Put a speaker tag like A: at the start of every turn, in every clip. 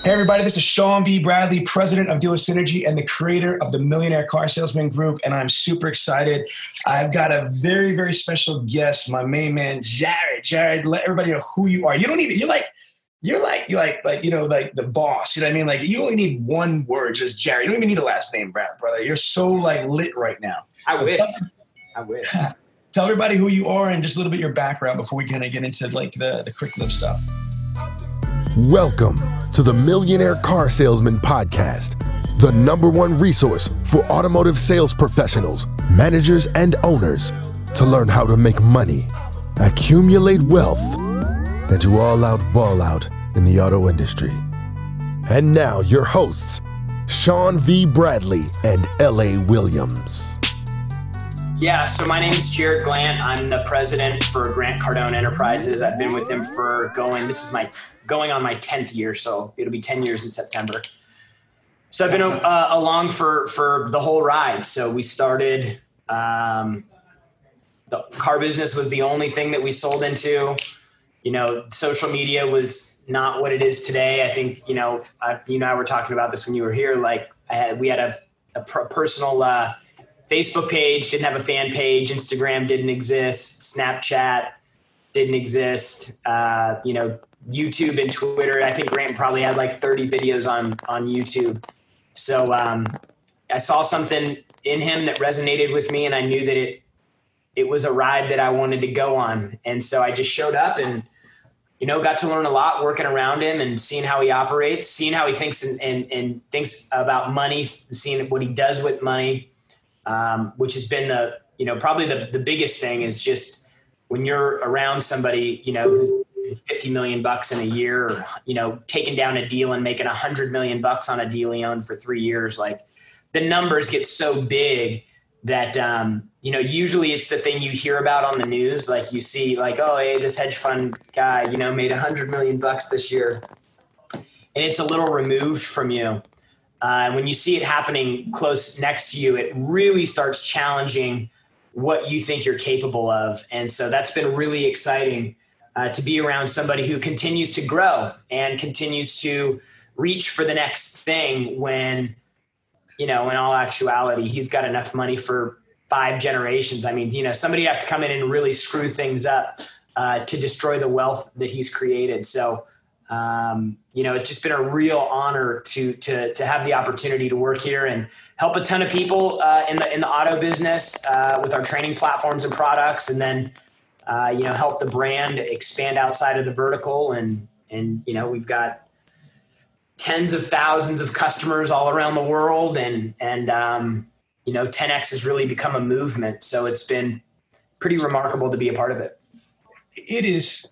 A: Hey everybody, this is Sean V. Bradley, president of Dealer Synergy and the creator of the Millionaire Car Salesman Group, and I'm super excited. I've got a very, very special guest, my main man, Jarrod. Jarrod, let everybody know who you are. You don't even, you're like the boss. You know what I mean? Like you only need one word, just Jarrod. You don't even need a last name, brother. You're so like lit right now.
B: I wish.
A: Tell everybody who you are and just a little bit your background before we kind of get into like the curriculum stuff.
C: Welcome to the Millionaire Car Salesman Podcast, the #1 resource for automotive sales professionals, managers, and owners to learn how to make money, accumulate wealth, and to all out ball out in the auto industry. And now your hosts, Sean V. Bradley and L.A. Williams.
B: Yeah, so my name is Jarrod Glandt. I'm the president for Grant Cardone Enterprises. I've been with him for going on my 10th year, so it'll be 10 years in September. So I've been along for the whole ride. So we started, the car business was the only thing that we sold into. You know, social media was not what it is today. I think, you and I were talking about this when you were here. Like we had a personal Facebook page, didn't have a fan page. Instagram didn't exist. Snapchat didn't exist. YouTube and Twitter. I think Grant probably had like 30 videos on YouTube. So I saw something in him that resonated with me, and I knew that it was a ride that I wanted to go on. And so I just showed up and, got to learn a lot working around him and seeing how he operates, seeing how he thinks and thinks about money, seeing what he does with money, which has been probably the biggest thing is just when you're around somebody, who's $50 million in a year, or, taking down a deal and making $100 million on a deal he owned for 3 years. Like the numbers get so big that, usually it's the thing you hear about on the news. Like you see like, oh, hey, this hedge fund guy, made $100 million this year. And it's a little removed from you. When you see it happening close next to you, it really starts challenging what you think you're capable of. And so that's been really exciting. To be around somebody who continues to grow and continues to reach for the next thing when, in all actuality, he's got enough money for 5 generations. I mean, somebody have to come in and really screw things up to destroy the wealth that he's created. So, it's just been a real honor to have the opportunity to work here and help a ton of people in the auto business with our training platforms and products, and then help the brand expand outside of the vertical. And we've got tens of thousands of customers all around the world. And 10X has really become a movement. So it's been pretty remarkable to be a part of it.
A: It is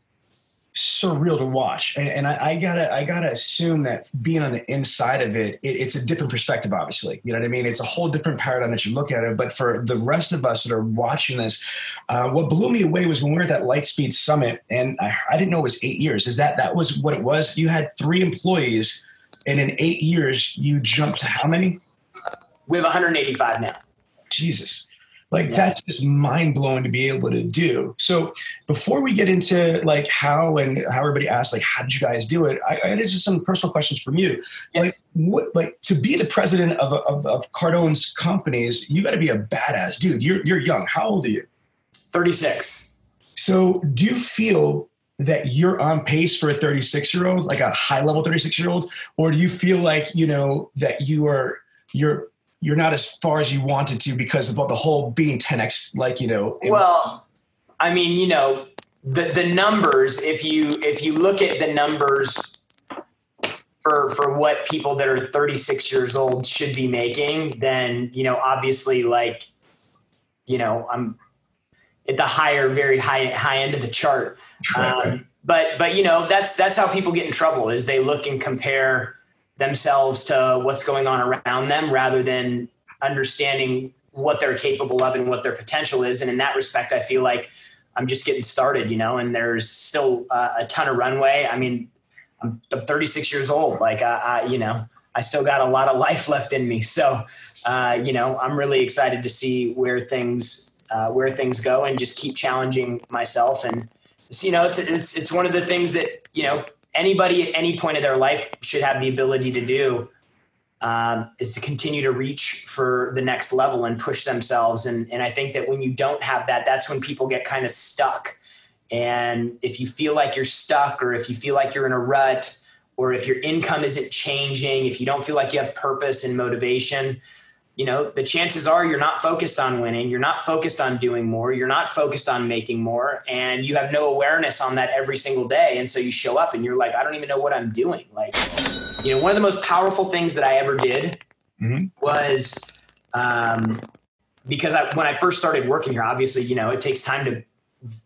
A: surreal to watch. And I gotta assume that being on the inside of it, it's a different perspective, obviously. You know what I mean? It's a whole different paradigm that you look at it. But for the rest of us that are watching this, what blew me away was when we were at that Lightspeed Summit, and I didn't know it was 8 years. That was what it was? You had 3 employees, and in 8 years, you jumped to how many?
B: We have 185 now.
A: Jesus. That's just mind blowing to be able to do. So before we get into like how everybody asks, like, how did you guys do it? I had just some personal questions from you. Yeah. Like to be the president of Cardone's companies, you got to be a badass dude. You're young. How old are you?
B: 36.
A: So do you feel that you're on pace for a 36-year-old, like a high level 36-year-old? Or do you feel like, that you're not as far as you wanted to because of the whole being 10X,
B: Well, I mean, the numbers, if you look at the numbers for what people that are 36 years old should be making, then, obviously I'm at the very high end of the chart. But that's how people get in trouble is they look and compare themselves to what's going on around them rather than understanding what they're capable of and what their potential is. And in that respect, I feel like I'm just getting started, and there's still a ton of runway. I mean, I'm 36 years old. I still got a lot of life left in me. So, I'm really excited to see where things go and just keep challenging myself. And, it's one of the things that, anybody at any point of their life should have the ability to do is to continue to reach for the next level and push themselves. And I think that when you don't have that, that's when people get kind of stuck. And if you feel like you're stuck, or if you feel like you're in a rut, or if your income isn't changing, if you don't feel like you have purpose and motivation, the chances are you're not focused on winning. You're not focused on doing more. You're not focused on making more. And you have no awareness on that every single day. And so you show up and you're like, I don't even know what I'm doing. Like, one of the most powerful things that I ever did was because when I first started working here, obviously, it takes time to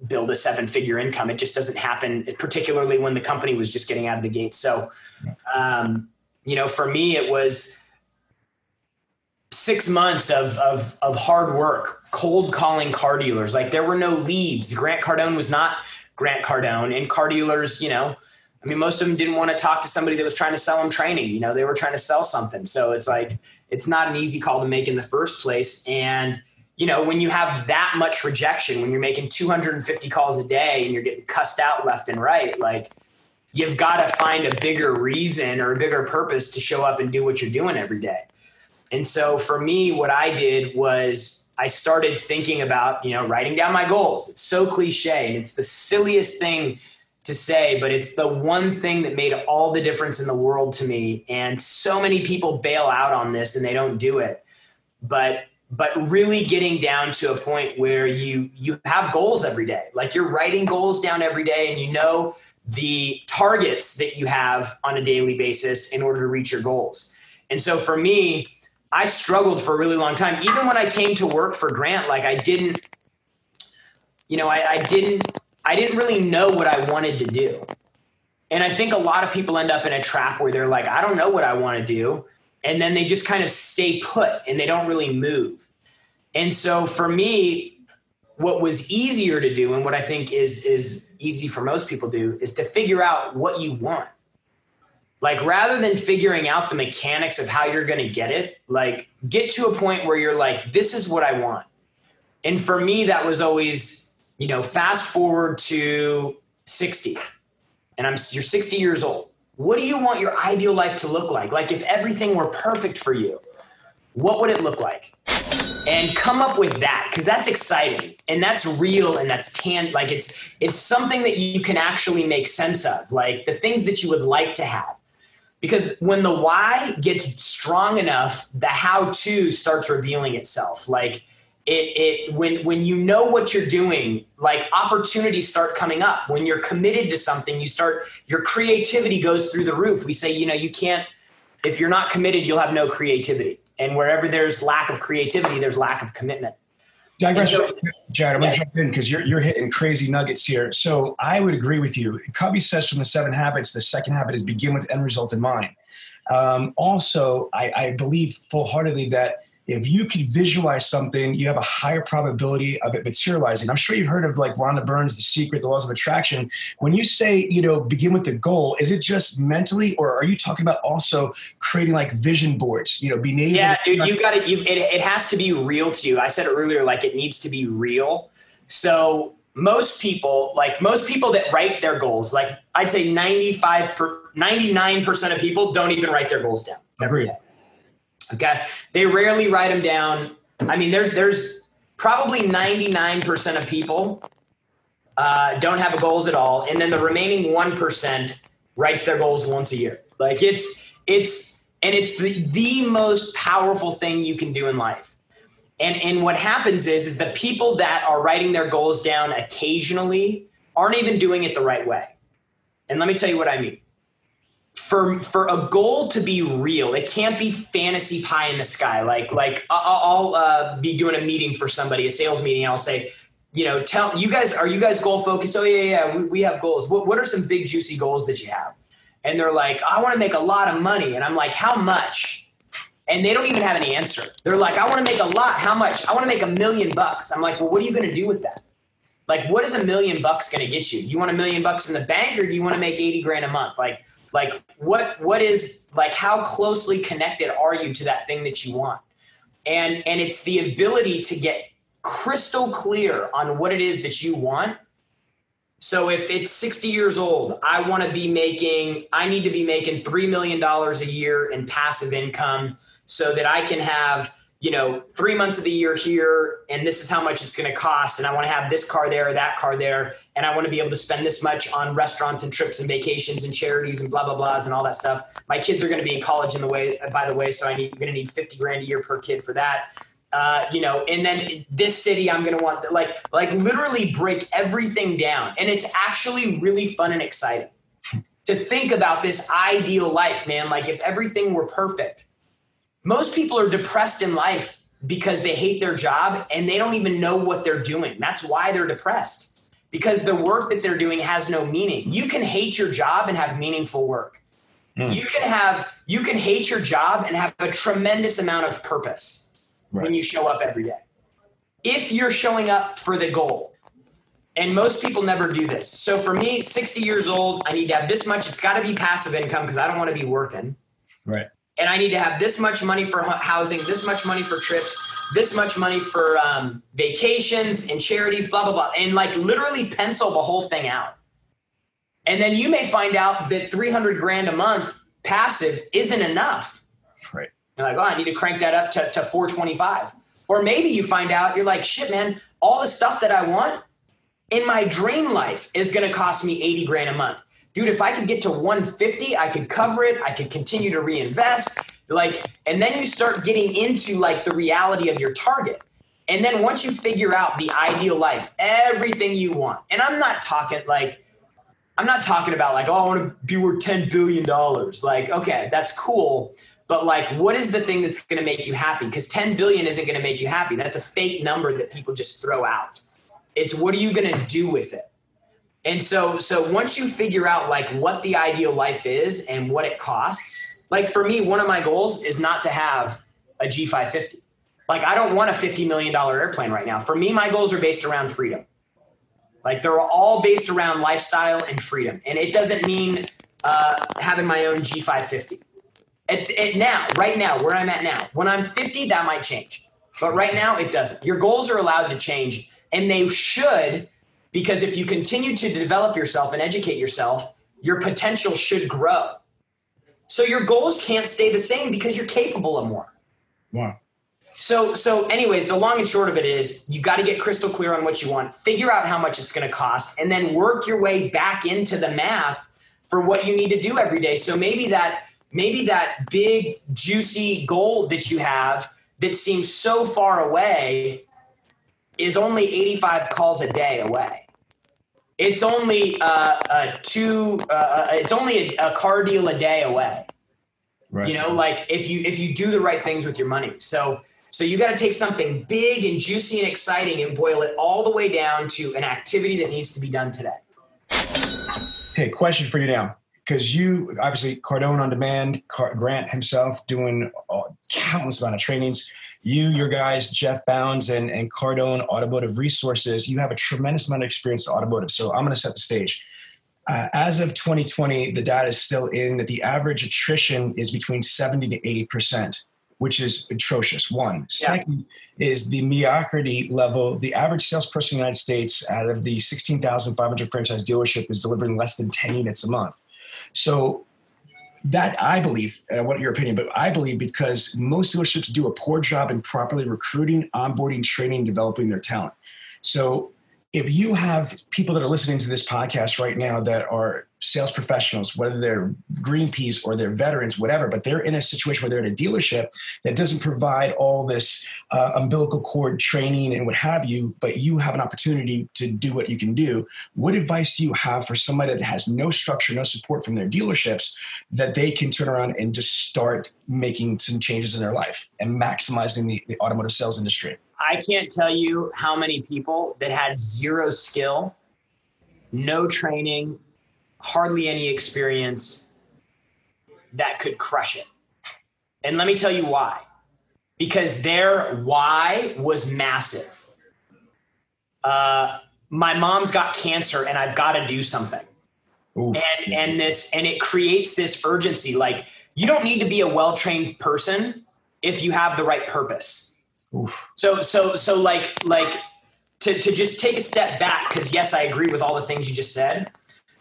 B: build a 7-figure income. It just doesn't happen, particularly when the company was just getting out of the gate. So, for me, it was 6 months of hard work, cold calling car dealers. Like, there were no leads. Grant Cardone was not Grant Cardone, and car dealers, most of them didn't want to talk to somebody that was trying to sell them training. They were trying to sell something. So it's like, it's not an easy call to make in the first place. And, when you have that much rejection, when you're making 250 calls a day and you're getting cussed out left and right, like, you've got to find a bigger reason or a bigger purpose to show up and do what you're doing every day. And so for me, what I did was I started thinking about, writing down my goals. It's so cliche and it's the silliest thing to say, but it's the one thing that made all the difference in the world to me. And so many people bail out on this and they don't do it. But really getting down to a point where you have goals every day. Like, you're writing goals down every day, and the targets that you have on a daily basis in order to reach your goals. And so for me, I struggled for a really long time. Even when I came to work for Grant, like, I didn't really know what I wanted to do. And I think a lot of people end up in a trap where they're like, I don't know what I want to do. And then they just kind of stay put and they don't really move. And so for me, what was easier to do, and what I think is easy for most people to do, is to figure out what you want. Like, rather than figuring out the mechanics of how you're going to get it, like, get to a point where you're like, this is what I want. And for me, that was always, fast forward to 60 and you're 60 years old. What do you want your ideal life to look like? Like, if everything were perfect for you, what would it look like? And come up with that, because that's exciting and that's real and that's like, it's something that you can actually make sense of, like the things that you would like to have. Because when the why gets strong enough, the how-to starts revealing itself. Like, when you know what you're doing, like, opportunities start coming up. When you're committed to something, your creativity goes through the roof. We say, you can't, if you're not committed, you'll have no creativity. And wherever there's lack of creativity, there's lack of commitment.
A: Digress, Jarrod, I'm going to jump in because you're hitting crazy nuggets here. So I would agree with you. Covey says from the 7 habits, the second habit is begin with end result in mind. Also, I believe full-heartedly that if you can visualize something, you have a higher probability of it materializing. I'm sure you've heard of, like, Rhonda Byrne's The Secret, the Laws of Attraction. When you say, begin with the goal, is it just mentally, or are you talking about also creating, like, vision boards? Being able
B: dude, you got it. It has to be real to you. I said it earlier, like, it needs to be real. So most people that write their goals, like, I'd say 99% of people don't even write their goals down every day. Okay. They rarely write them down. I mean, there's probably 99% of people don't have goals at all. And then the remaining 1% writes their goals once a year. Like, it's the most powerful thing you can do in life. And what happens is the people that are writing their goals down occasionally aren't even doing it the right way. And let me tell you what I mean. For a goal to be real, it can't be fantasy pie in the sky. Like I'll be doing a meeting for somebody, a sales meeting. And I'll say, are you guys goal focused? Oh yeah. We have goals. What are some big juicy goals that you have? And they're like, I want to make a lot of money. And I'm like, how much? And they don't even have an answer. They're like, I want to make a lot. How much? I want to make $1 million. I'm like, well, what are you going to do with that? Like, what is $1 million going to get you? You want $1 million in the bank, or do you want to make 80 grand a month? Like what is, like, how closely connected are you to that thing that you want? And it's the ability to get crystal clear on what it is that you want So if it's 60 years old, I need to be making $3 million a year in passive income so that I can have, 3 months of the year here, and this is how much it's going to cost. And I want to have this car there, or that car there. And I want to be able to spend this much on restaurants and trips and vacations and charities and blah, blah, blahs and all that stuff. My kids are going to be in college by the way. So I'm going to need 50 grand a year per kid for that. And then this city, I'm going to want like literally break everything down. And it's actually really fun and exciting to think about this ideal life, man. Like if everything were perfect. Most people are depressed in life because they hate their job and they don't even know what they're doing. That's why they're depressed, because the work that they're doing has no meaning. You can hate your job and have meaningful work. You can hate your job and have a tremendous amount of purpose when you show up every day. If you're showing up for the goal. And most people never do this. So for me, 60 years old, I need to have this much. It's got to be passive income because I don't want to be working.
A: Right.
B: And I need to have this much money for housing, this much money for trips, this much money for vacations and charities, blah, blah, blah. And like literally pencil the whole thing out. And then you may find out that 300 grand a month passive isn't enough.
A: Right.
B: You're like, oh, I need to crank that up to 425. Or maybe you find out, you're like, shit, man, all the stuff that I want in my dream life is going to cost me 80 grand a month. Dude, if I could get to 150, I could cover it. I could continue to reinvest. And then you start getting into like the reality of your target. And then once you figure out the ideal life, everything you want, and I'm not talking about like, oh, I want to be worth $10 billion. Like, okay, that's cool. But like, what is the thing that's going to make you happy? Because 10 billion isn't going to make you happy. That's a fake number that people just throw out. It's what are you going to do with it? And so once you figure out like what the ideal life is and what it costs, like for me, one of my goals is not to have a G550. Like I don't want a $50 million airplane right now. For me, my goals are based around freedom. Like they're all based around lifestyle and freedom. And it doesn't mean having my own G550. Right now, where I'm at now, when I'm 50, that might change. But right now it doesn't. Your goals are allowed to change, and they should, because if you continue to develop yourself and educate yourself, your potential should grow. So your goals can't stay the same because you're capable of more.
A: Wow.
B: So anyways, the long and short of it is you got to get crystal clear on what you want, figure out how much it's going to cost, and then work your way back into the math for what you need to do every day. So maybe that big, juicy goal that you have that seems so far away is only 85 calls a day away. It's only a car deal a day away. Right. Like if you do the right things with your money. So you got to take something big and juicy and exciting and boil it all the way down to an activity that needs to be done today.
A: Okay, question for you now. Because you, obviously, Cardone on Demand, Grant himself doing countless amount of trainings. You, your guys, Jeff Bounds and Cardone Automotive Resources, you have a tremendous amount of experience in automotive. So I'm going to set the stage. As of 2020, the data is still in that the average attrition is between 70 to 80%, which is atrocious. One. Yeah. Second is the mediocrity level. The average salesperson in the United States out of the 16,500 franchise dealership is delivering less than 10 units a month. So that I believe, I want your opinion, but I believe because most dealerships do a poor job in properly recruiting, onboarding, training, developing their talent. So if you have people that are listening to this podcast right now that are sales professionals, whether they're Greenpeace or they're veterans, whatever, but they're in a situation where they're in a dealership that doesn't provide all this umbilical cord training and what have you, but you have an opportunity to do what you can do, what advice do you have for somebody that has no structure, no support from their dealerships that they can turn around and just start making some changes in their life and maximizing the automotive sales industry?
B: I can't tell you how many people that had zero skill, no training, hardly any experience that could crush it. And let me tell you why. Because their why was massive. My mom's got cancer and I've got to do something. Ooh. And it creates this urgency. Like you don't need to be a well-trained person if you have the right purpose. Oof. So like to to just take a step back, because yes, I agree with all the things you just said,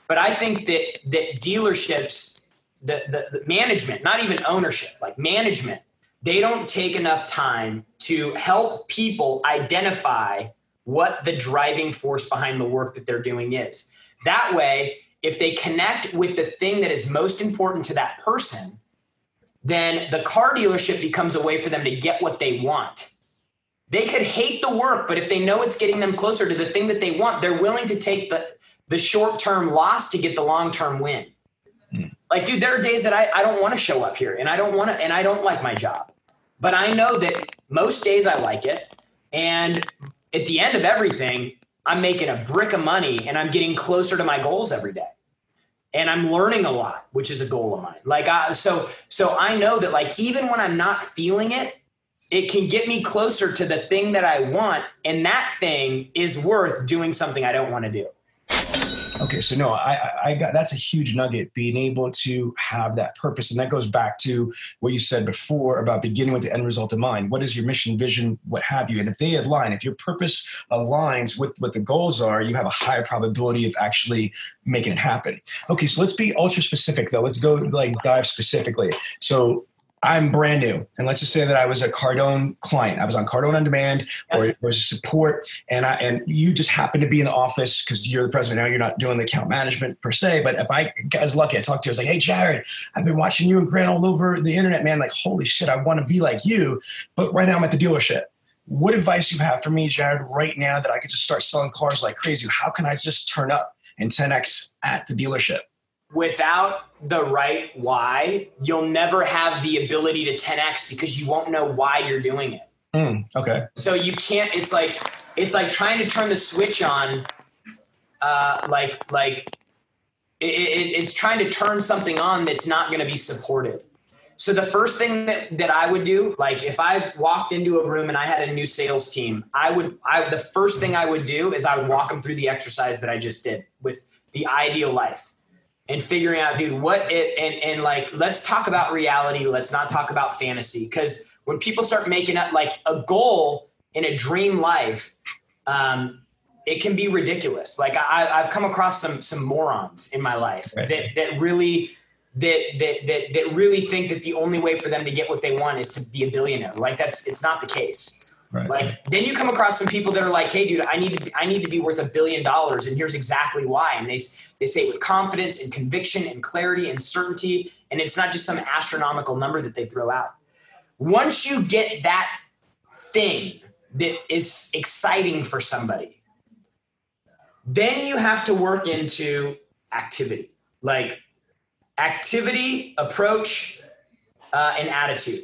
B: but I think that dealerships, the management, not even ownership, like management, they don't take enough time to help people identify what the driving force behind the work that they're doing is. That way, if they connect with the thing that is most important to that person, then the car dealership becomes a way for them to get what they want. They could hate the work, but if they know it's getting them closer to the thing that they want, they're willing to take the short-term loss to get the long-term win. Like, dude, there are days that I don't want to show up here and I don't like my job, but I know that most days I like it. And at the end of everything, I'm making a brick of money and I'm getting closer to my goals every day. And I'm learning a lot, which is a goal of mine. Like, so I know that, like, even when I'm not feeling it, it can get me closer to the thing that I want. And that thing is worth doing something I don't want to do.
A: Okay. So no, I got, that's a huge nugget, being able to have that purpose. And that goes back to what you said before about beginning with the end result in mind. What is your mission, vision, what have you? And if they align, if your purpose aligns with what the goals are, you have a higher probability of actually making it happen. Okay. So let's be ultra specific though. Let's go like dive specifically. So I'm brand new. And let's just say that I was a Cardone client. I was on Cardone on demand, or it was support. And you just happen to be in the office because you're the president now. You're not doing the account management per se. But if I was lucky, I talked to you. I was like, hey, Jarrod, I've been watching you and Grant all over the internet, man. Like, holy shit, I want to be like you. But right now I'm at the dealership. What advice you have for me, Jarrod, right now that I could just start selling cars like crazy? How can I just turn up and 10X at the dealership?
B: Without the right why, you'll never have the ability to 10X because you won't know why you're doing it.
A: Okay.
B: So you can't, it's like trying to turn the switch on, it's trying to turn something on that's not going to be supported. So the first thing that I would do, like if I walked into a room and I had a new sales team, the first thing I would do is I would walk them through the exercise that I just did with the ideal life. And figuring out, dude, and like, let's talk about reality. Let's not talk about fantasy. Because when people start making up like a goal in a dream life, it can be ridiculous. Like I've come across some morons in my life that really think that the only way for them to get what they want is to be a billionaire. Like it's not the case. Right. Like then you come across some people that are like, hey, dude, I need to be worth $1 billion. And here's exactly why. And they say it with confidence and conviction and clarity and certainty. And it's not just some astronomical number that they throw out. Once you get that thing that is exciting for somebody, then you have to work into activity, like activity, approach, and attitude.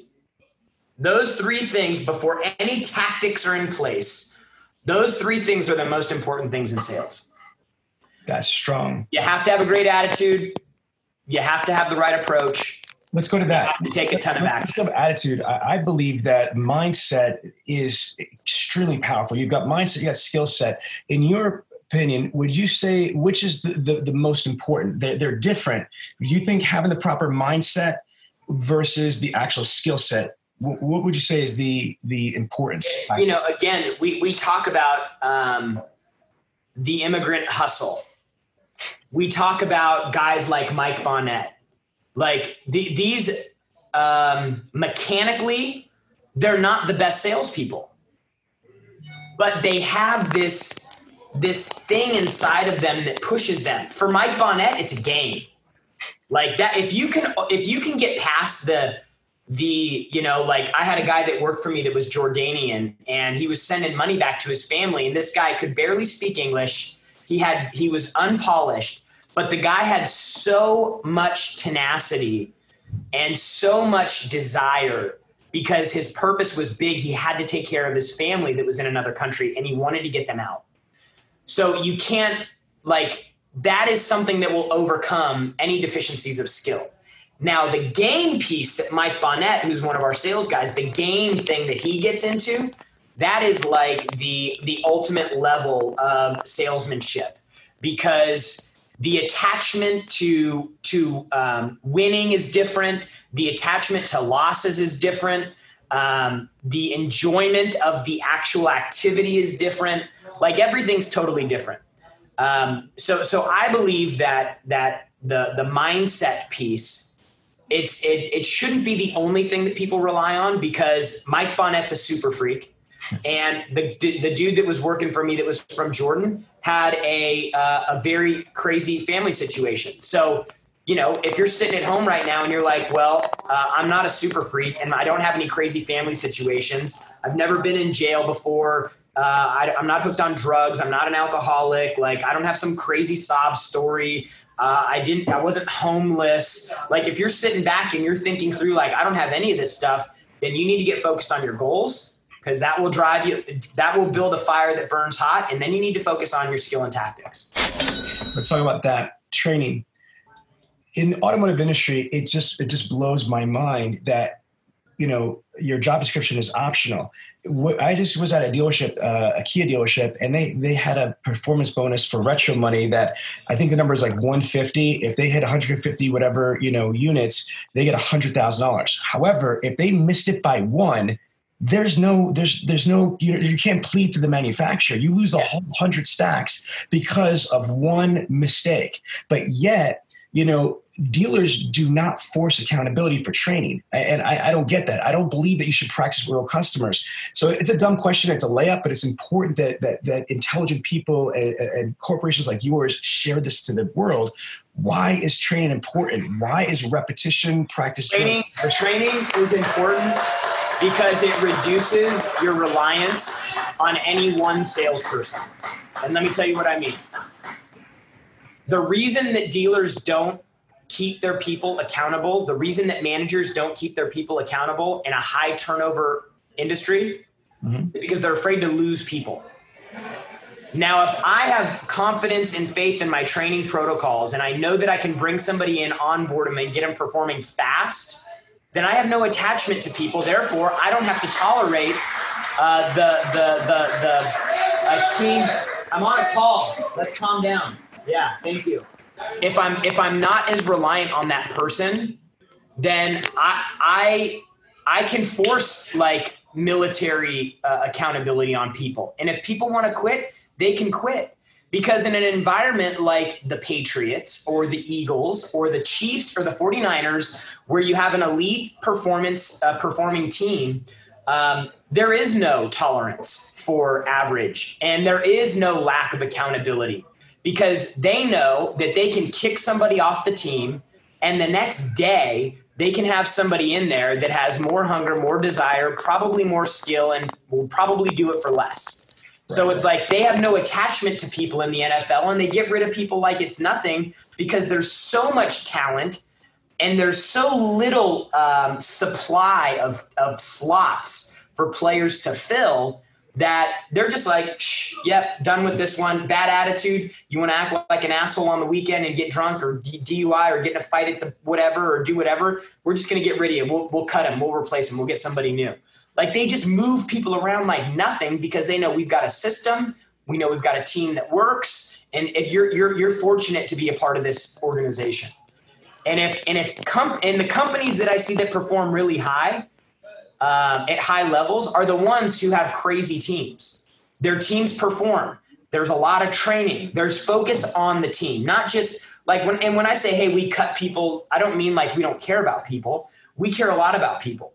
B: Those three things, before any tactics are in place, those three things are the most important things in sales.
A: That's strong.
B: You have to have a great attitude. You have to have the right approach.
A: Let's go to that.
B: You have to take a ton of action.
A: Attitude. I believe that mindset is extremely powerful. You've got mindset, you got skill set. In your opinion, would you say which is the most important? They're different. Do you think having the proper mindset versus the actual skill set, what would you say is the importance?
B: You know, again, we talk about the immigrant hustle. We talk about guys like Mike Bonnet. Like these mechanically, they're not the best salespeople, but they have this thing inside of them that pushes them. For Mike Bonnet, it's a game. Like that, if you can get past like I had a guy that worked for me that was Jordanian and he was sending money back to his family, and this guy could barely speak English. He was unpolished, but the guy had so much tenacity and so much desire because his purpose was big. He had to take care of his family that was in another country and he wanted to get them out. So you can't, like, that is something that will overcome any deficiencies of skill. Now, the game piece that Mike Bonnet, who's one of our sales guys, the game thing that he gets into, that is like the ultimate level of salesmanship, because the attachment to winning is different. The attachment to losses is different. The enjoyment of the actual activity is different. Like everything's totally different. So I believe that the mindset piece, it shouldn't be the only thing that people rely on, because Mike Bonnett's a super freak. And the dude that was working for me that was from Jordan had a very crazy family situation. So, you know, if you're sitting at home right now and you're like, well, I'm not a super freak and I don't have any crazy family situations. I've never been in jail before. I'm not hooked on drugs. I'm not an alcoholic. Like, I don't have some crazy sob story. I wasn't homeless. Like, if you're sitting back and you're thinking through, like, I don't have any of this stuff, then you need to get focused on your goals, because that will drive you, that will build a fire that burns hot. And then you need to focus on your skill and tactics.
A: Let's talk about that training. In the automotive industry, it just blows my mind that, you know, your job description is optional. I just was at a dealership, a Kia dealership, and they had a performance bonus for retro money that I think the number is like 150. If they hit 150, whatever, you know, units, they get $100,000. However, if they missed it by one, there's no, you can't plead to the manufacturer. You lose a whole 100 stacks because of one mistake. But yet, you know, dealers do not force accountability for training. And I don't get that. I don't believe that you should practice real customers. So it's a dumb question. It's a layup, but it's important that intelligent people and corporations like yours share this to the world. Why is training important? Why is repetition, practice?
B: Training is important because it reduces your reliance on any one salesperson. And let me tell you what I mean. The reason that dealers don't keep their people accountable, the reason that managers don't keep their people accountable in a high turnover industry, is because they're afraid to lose people. Now, if I have confidence and faith in my training protocols and I know that I can bring somebody in, onboard them, and get them performing fast, then I have no attachment to people. Therefore, I don't have to tolerate a team. I'm on a call. Let's calm down. Yeah, thank you. If I'm not as reliant on that person, then I can force like military accountability on people. And if people want to quit, they can quit. Because in an environment like the Patriots or the Eagles or the Chiefs or the 49ers, where you have an elite performing team, there is no tolerance for average, and there is no lack of accountability. Because they know that they can kick somebody off the team, and the next day they can have somebody in there that has more hunger, more desire, probably more skill, and will probably do it for less. Right. So it's like they have no attachment to people in the NFL, and they get rid of people like it's nothing, because there's so much talent and there's so little supply of slots for players to fill, that they're just like, yep, done with this one. Bad attitude. You want to act like an asshole on the weekend and get drunk or DUI or get in a fight at the whatever or do whatever. We're just going to get rid of you. We'll cut him. We'll replace him. We'll get somebody new. Like, they just move people around like nothing, because they know we've got a system. We know we've got a team that works. And if you're fortunate to be a part of this organization. And if the companies that I see that perform really high, at high levels, are the ones who have crazy teams. Their teams perform. There's a lot of training. There's focus on the team, not just like when I say, hey, we cut people, I don't mean like we don't care about people. We care a lot about people,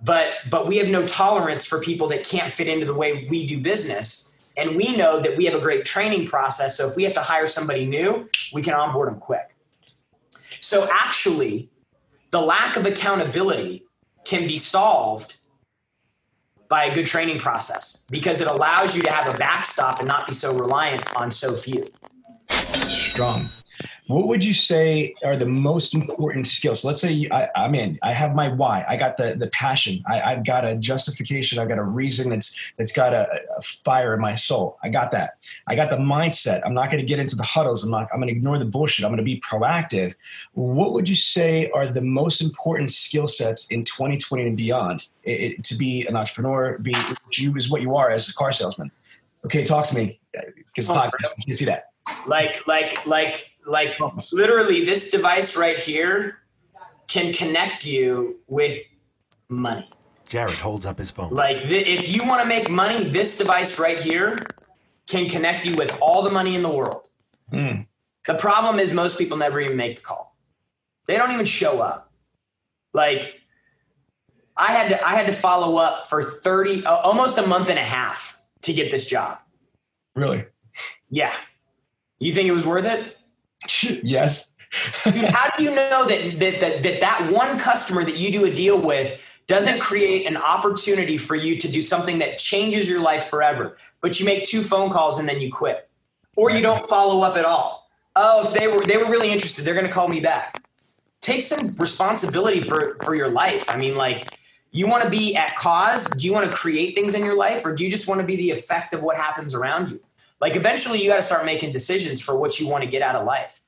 B: but we have no tolerance for people that can't fit into the way we do business. And we know that we have a great training process. So if we have to hire somebody new, we can onboard them quick. So actually, the lack of accountability can be solved by a good training process, because it allows you to have a backstop and not be so reliant on so few.
A: Strong. What would you say are the most important skills? So let's say I'm in, I have my why. I got the passion. I've got a justification. I've got a reason that's got a fire in my soul. I got that. I got the mindset. I'm not going to get into the huddles. I'm going to ignore the bullshit. I'm going to be proactive. What would you say are the most important skill sets in 2020 and beyond to be an entrepreneur, is what you are as a car salesman? Okay, talk to me. Because podcast, you can see that. Like literally, this device right here can connect you with money.
C: Jarrod holds up his phone.
B: Like if you want to make money, this device right here can connect you with all the money in the world.
A: Mm.
B: The problem is most people never even make the call. They don't even show up. Like I had to follow up for almost a month and a half to get this job.
A: Really?
B: Yeah. You think it was worth it?
A: Yes.
B: Dude, how do you know that one customer that you do a deal with doesn't create an opportunity for you to do something that changes your life forever, but you make 2 phone calls and then you quit, or you don't follow up at all? Oh, if they were really interested, they're going to call me back. Take some responsibility for your life. I mean, like, you want to be at cause? Do you want to create things in your life, or do you just want to be the effect of what happens around you? Like, eventually you got to start making decisions for what you want to get out of life.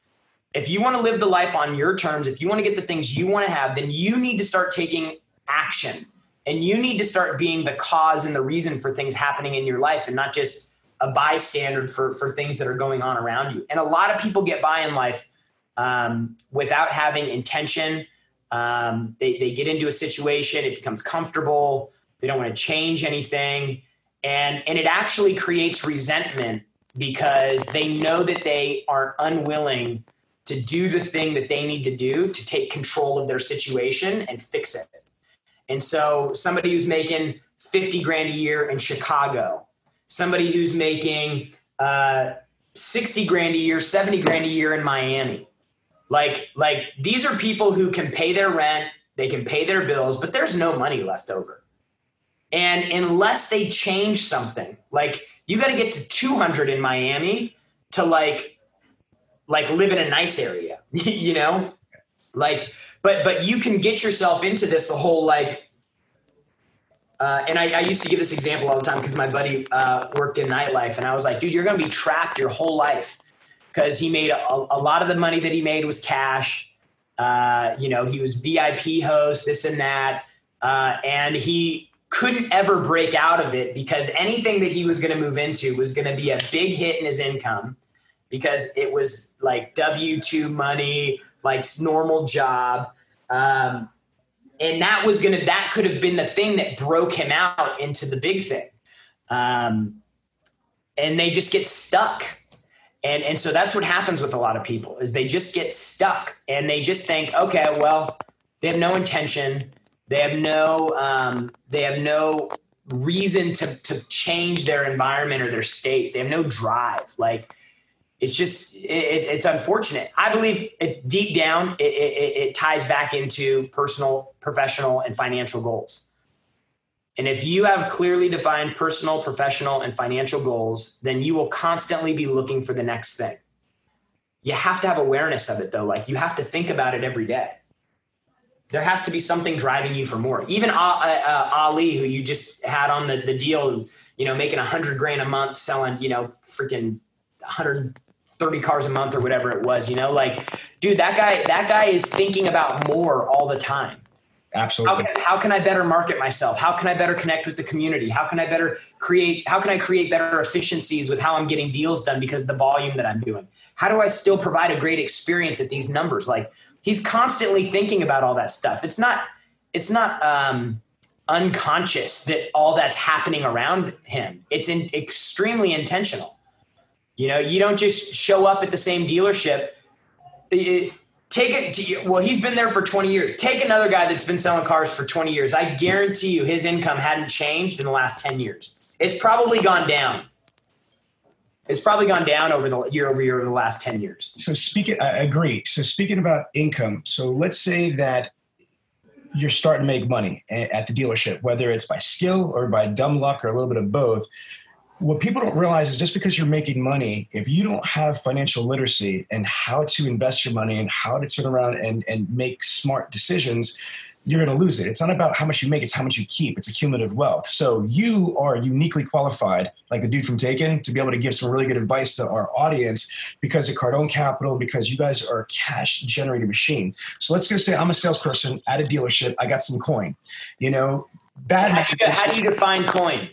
B: If you want to live the life on your terms, if you want to get the things you want to have, then you need to start taking action, and you need to start being the cause and the reason for things happening in your life, and not just a bystander for things that are going on around you. And a lot of people get by in life without having intention. They get into a situation, it becomes comfortable. They don't want to change anything. And it actually creates resentment because they know that they are unwilling to do the thing that they need to do to take control of their situation and fix it. And so somebody who's making 50 grand a year in Chicago, somebody who's making 60 grand a year, 70 grand a year in Miami, like these are people who can pay their rent, they can pay their bills, but there's no money left over. And unless they change something, like you got to get to 200 in Miami to like live in a nice area, you know, like, but you can get yourself into this, the whole, like, and I used to give this example all the time because my buddy worked in nightlife, and I was like, dude, you're going to be trapped your whole life, because he made a lot of the money that he made was cash. You know, he was VIP host, this and that. And he couldn't ever break out of it because anything that he was going to move into was going to be a big hit in his income, because it was like W-2 money, like normal job. And that could have been the thing that broke him out into the big thing. And they just get stuck. And so that's what happens with a lot of people, is they just get stuck and they just think, okay, well, they have no intention. They have no reason to change their environment or their state. They have no drive. Like, it's just, it's unfortunate. I believe deep down, it ties back into personal, professional, and financial goals. And if you have clearly defined personal, professional, and financial goals, then you will constantly be looking for the next thing. You have to have awareness of it, though. Like, you have to think about it every day. There has to be something driving you for more. Even Ali, who you just had on the deal, you know, making 100 grand a month, selling, you know, freaking 130 cars a month or whatever it was, you know, like, dude, that guy is thinking about more all the time.
A: Absolutely.
B: How can I better market myself? How can I better connect with the community? How can I create better efficiencies with how I'm getting deals done because of the volume that I'm doing? How do I still provide a great experience at these numbers? Like, he's constantly thinking about all that stuff. It's not unconscious that all that's happening around him. It's extremely intentional. You know, you don't just show up at the same dealership. He's been there for 20 years. Take another guy that's been selling cars for 20 years. I guarantee you his income hadn't changed in the last 10 years. It's probably gone down. It's probably gone down over year over the last 10 years.
A: So I agree. So speaking about income, so let's say that you're starting to make money at the dealership, whether it's by skill or by dumb luck or a little bit of both. What people don't realize is just because you're making money, if you don't have financial literacy and how to invest your money and how to turn around and make smart decisions, you're going to lose it. It's not about how much you make, it's how much you keep. It's accumulative wealth. So you are uniquely qualified, like the dude from Taken, to be able to give some really good advice to our audience because of Cardone Capital, because you guys are a cash generating machine. So let's go say I'm a salesperson at a dealership. I got some coin, you know,
B: how do you define coin?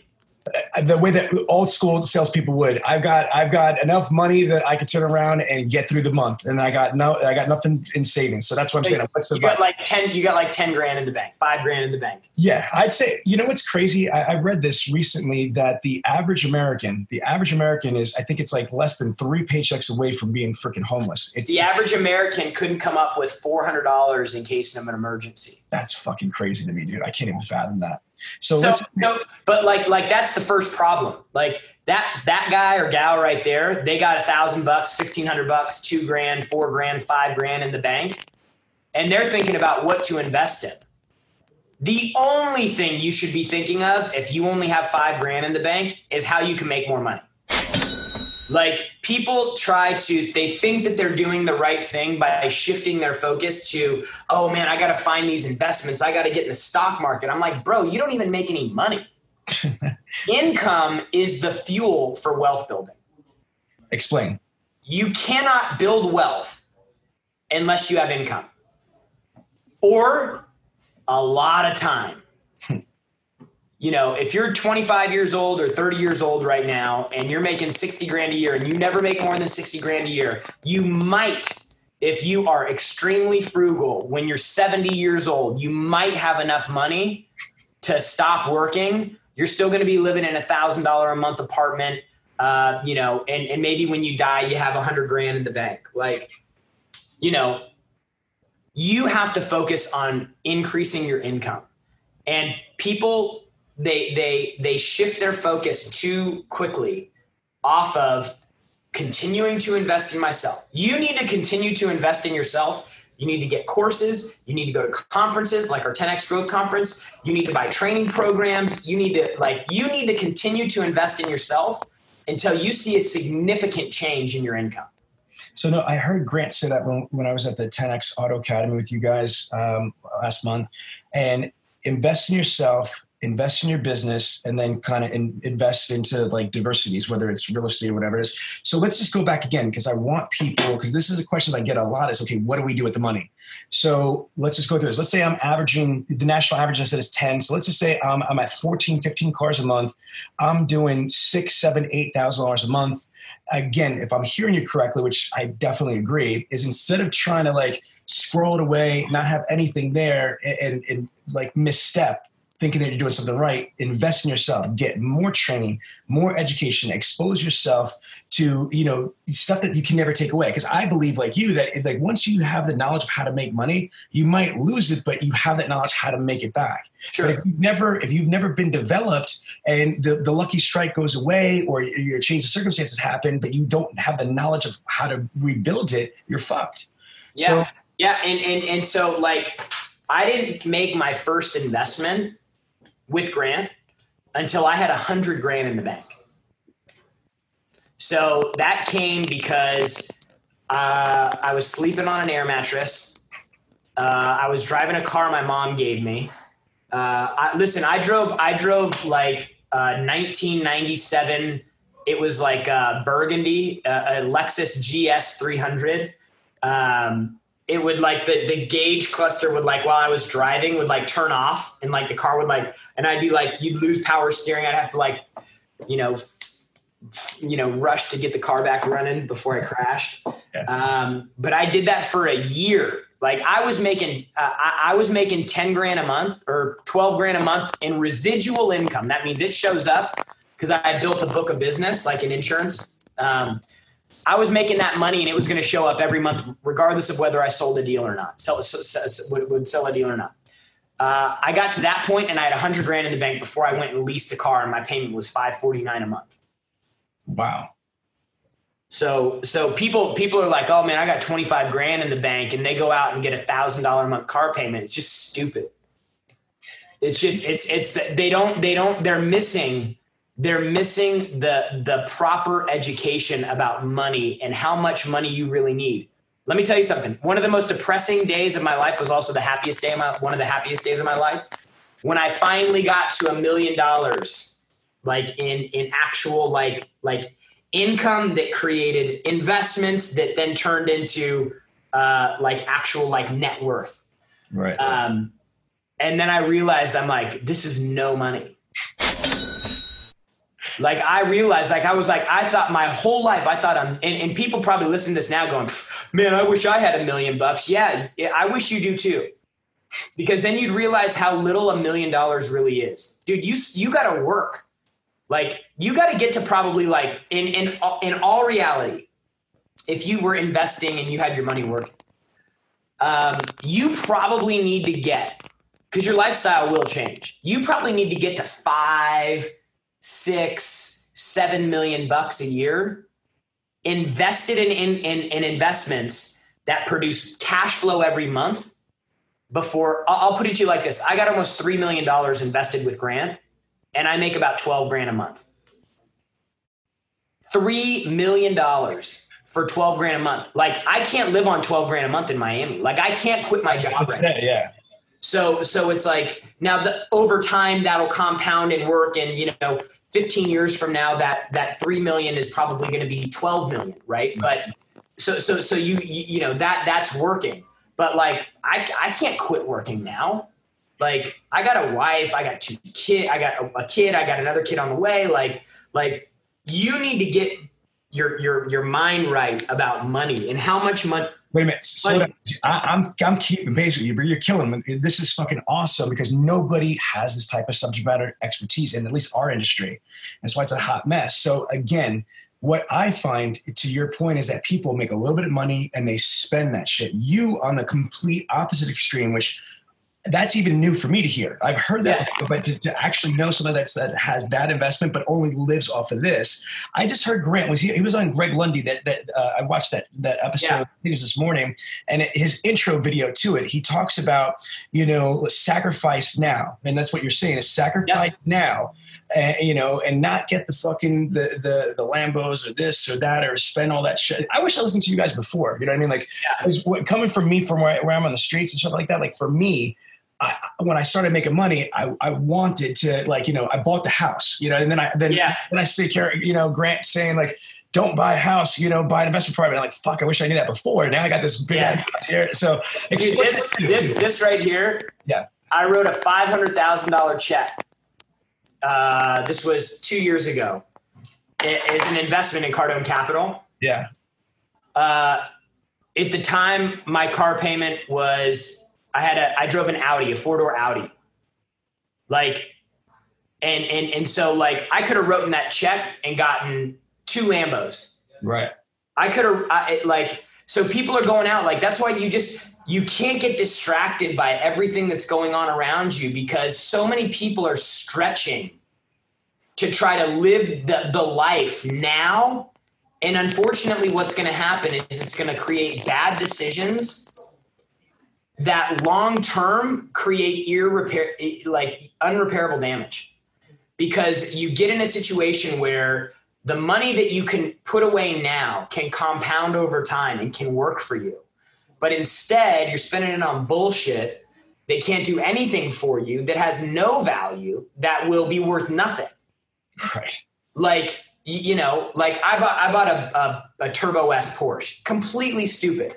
A: the way that old school salespeople would. I've got enough money that I could turn around and get through the month, and I got nothing in savings. So that's what I'm saying. What's the
B: you got like 10 grand in the bank, 5 grand in the bank.
A: Yeah, I'd say, you know what's crazy? I've read this recently that the average American is, I think it's like less than 3 paychecks away from being freaking homeless.
B: The average American couldn't come up with $400 in case of an emergency.
A: That's fucking crazy to me, dude. I can't even fathom that. So
B: but like that's the first problem. Like that guy or gal right there, they got $1,000, $1,500, $2 grand, $4 grand, $5 grand in the bank, and they're thinking about what to invest in. The only thing you should be thinking of if you only have $5 grand in the bank is how you can make more money. Like people they think that they're doing the right thing by shifting their focus to, oh man, I got to find these investments. I got to get in the stock market. I'm like, bro, you don't even make any money. Income is the fuel for wealth building.
A: Explain.
B: You cannot build wealth unless you have income or a lot of time. You know, if you're 25 years old or 30 years old right now and you're making 60 grand a year and you never make more than 60 grand a year, you might, if you are extremely frugal, when you're 70 years old, you might have enough money to stop working. You're still going to be living in $1,000 a month apartment, you know, and maybe when you die, you have 100 grand in the bank. Like, you know, you have to focus on increasing your income. And people, they shift their focus too quickly off of continuing to invest in myself. You need to continue to invest in yourself. You need to get courses. You need to go to conferences like our 10X Growth Conference. You need to buy training programs. You need to continue to invest in yourself until you see a significant change in your income.
A: So no, I heard Grant say that when I was at the 10X Auto Academy with you guys last month, and invest in yourself, invest in your business, and then kind of invest into like diversities, whether it's real estate or whatever it is. So let's just go back again, because I want people, because this is a question I get a lot is, okay, what do we do with the money? So let's just go through this. Let's say I'm averaging, the national average I said is 10. So let's just say I'm at 14, 15 cars a month. I'm doing $6,000, $7,000, $8,000 a month. Again, if I'm hearing you correctly, which I definitely agree, is instead of trying to like scroll it away, not have anything there and like misstep, thinking that you're doing something right, invest in yourself, get more training, more education, expose yourself to, you know, stuff that you can never take away. Because I believe like you that like once you have the knowledge of how to make money, you might lose it, but you have that knowledge how to make it back.
B: Sure.
A: But if you've never been developed and the lucky strike goes away or your change of circumstances happen, but you don't have the knowledge of how to rebuild it, you're fucked.
B: Yeah. And so like I didn't make my first investment with Grant until I had 100 grand in the bank. So that came because I was sleeping on an air mattress. I was driving a car my mom gave me. I drove like 1997. It was like Burgundy, a Lexus GS 300. It would like the gauge cluster would like while I was driving would like turn off and like the car would like, and I'd be like, you'd lose power steering. I'd have to like, rush to get the car back running before I crashed. Yeah. But I did that for a year. Like I was making 10 grand a month or 12 grand a month in residual income. That means it shows up because I built a book of business, like an insurance. I was making that money and it was going to show up every month, regardless of whether I sold a deal or not, would sell a deal or not. I got to that point and I had 100 grand in the bank before I went and leased the car and my payment was $549 a month.
A: Wow.
B: So people are like, oh man, I got 25 grand in the bank and they go out and get $1,000 a month car payment. It's just stupid. It's just, they're missing the proper education about money and how much money you really need. Let me tell you something. One of the most depressing days of my life was also one of the happiest days of my life. When I finally got to $1 million, like in actual, like income that created investments that then turned into, like actual, like net worth.
A: Right.
B: And then I realized I'm like, this is no money. Like I realized, like I was like, I thought my whole life, I thought and people probably listen to this now going, man, I wish I had $1 million. Yeah, I wish you do too. Because then you'd realize how little $1 million really is. Dude, you got to work. Like you got to get to probably like in all reality, if you were investing and you had your money working, you probably need to get, because your lifestyle will change. You probably need to get to 5, 6, $7 million a year invested in investments that produce cash flow every month. Before I'll put it to you like this. I got almost $3 million invested with Grant and I make about 12 grand a month. $3 million for 12 grand a month. Like I can't live on 12 grand a month in Miami. Like I can't quit my job right now.
A: Yeah.
B: So it's like now over time that'll compound and work. And 15 years from now, that 3 million is probably going to be 12 million. Right. But so that's working. But like, I can't quit working now. Like I got a wife, I got 2 kids, I got a kid, I got another kid on the way. Like you need to get your mind right about money and how much money.
A: Wait a minute. Slow down. I'm keeping pace with you, but you're killing me. This is fucking awesome because nobody has this type of subject matter expertise in at least our industry. That's why it's a hot mess. So again, what I find, to your point, is that people make a little bit of money and they spend that shit. You on the complete opposite extreme, which that's even new for me to hear. I've heard that, but to actually know somebody that has that investment but only lives off of this. I just heard Grant he was on Greg Lundy that I watched that episode. I think it was this morning, and his intro video to it, he talks about sacrifice now, and that's what you're saying is sacrifice now. And not get the fucking the Lambos or this or that or spend all that shit. I wish I listened to you guys before. You know what I mean? Like coming from me from where I'm on the streets and stuff like that. Like for me, when I started making money, I wanted to I bought the house. And then I see Grant saying like, don't buy a house, buy an investment property. I'm like, fuck, I wish I knew that before. Now I got this big house here. So
B: this right here.
A: Yeah,
B: I wrote a $500,000 check. This was 2 years ago. It is an investment in Cardone Capital.
A: Yeah.
B: At the time, my car payment was, I drove an Audi, a 4-door Audi. Like, and so like I could have written that check and gotten 2 Lambos.
A: Right.
B: I could have so people are going out. Like, that's why you can't get distracted by everything that's going on around you, because so many people are stretching to try to live the life now. And unfortunately, what's going to happen is it's going to create bad decisions that long-term create unrepairable damage, because you get in a situation where the money that you can put away now can compound over time and can work for you. But instead, you're spending it on bullshit that can't do anything for you, that has no value, that will be worth nothing.
A: Right.
B: Like, I bought a Turbo S Porsche. Completely stupid.